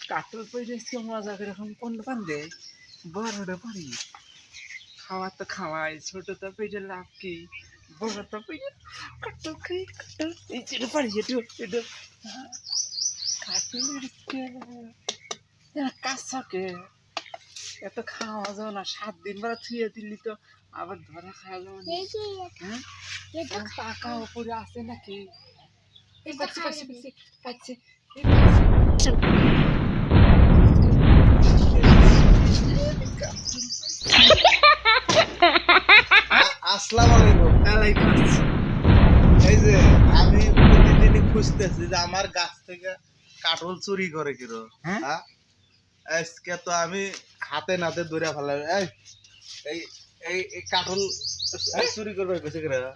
কাটল পয়সা মজা করে এখন কোন বান্ধে বড়টা পারি খাওয়া তো খাওয়াই ছোট তো পেটে লাভ কি বড় তো পেটে কাটল খাই কাটল এই যেটা পারি একটু কাটল কাঁচাকে এত খাওয়া যাও না 7 দিন বেলা থুয়ে দিলি তো আবার ধরা খাওয়া যাবে না হ্যাঁ টাকা উপরে আছে নাকি পাচ্ছে পাচ্ছে পাচ্ছে পাচ্ছে আসসালামু আলাইকুম। এই যে আমি প্রতিদিনই খুঁজতেছি যে আমার গাছ থেকে কাটল চুরি করে কিরো হ্যাঁ আজকে তো আমি হাতে নাতে ধরে ফেলাম এই এই এই কাটল চুরি করবে কইছে কিরা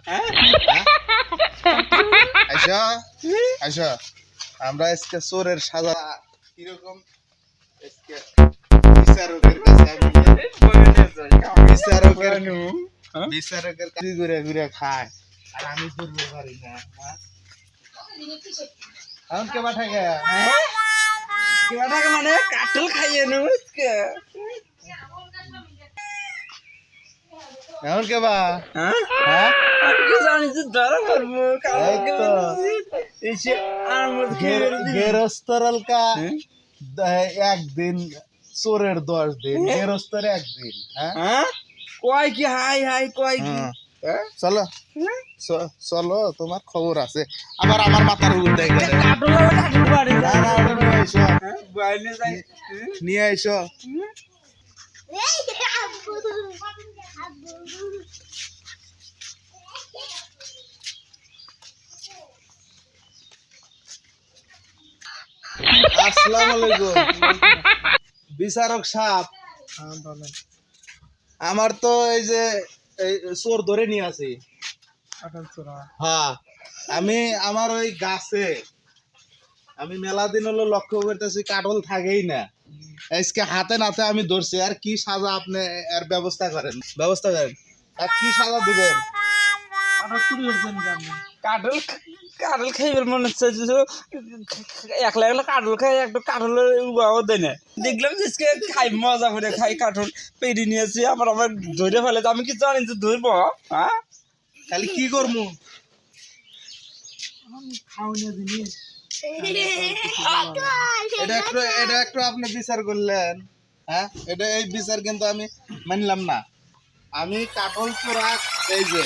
আইসা আইসা আমরা আজকে চোরের সাজা কিরকম আজকে বিচারকের কাছে বিচারকের কাছে ঘুরে ঘুরে খায় আর আমি ধরতে পারি না এখন কে পাঠাগে মানে কাটল খাইয়ে নেব এখন কে বা হ্যাঁ জানি যে ধরা করবো গেরস্তরল কা একদিন চোরের 10 দিন গেরস্তর একদিন হ্যাঁ কয় কি হাই হাই কয় কি চলো চলো তোমার খবর আছে আবার আমার মাথার উপর দেয় নিয়ে আইসো আসসালামু আলাইকুম বিচারক সাহেব আমার তো এই যে চোর ধরে নিয়ে আসি হ্যাঁ আমি আমার ওই গাছে আমি মেলা দিন হলো লক্ষ্য করতেছি কাটল থাকেই না আজকে হাতে নাতে আমি ধরছি আর কি সাজা আপনি এর ব্যবস্থা করেন আর কি সাজা দিবেন কাটল কাটল খাইবার মনে হচ্ছে একলা একলা কাটল খাই একটা কাটলের উবাও দেয় না দেখলাম যে খাই মজা করে খাই কাটল পেড়ি নিয়েছি আবার ধরে ফেলে আমি কি জানি যে ধরবো হ্যাঁ তাহলে কি করবো খাওয়ানো জিনিস এটা একটু আপনি বিচার করলেন হ্যাঁ এটা এই বিচার কিন্তু আমি মানলাম না আমি কাটল চোরা এই যে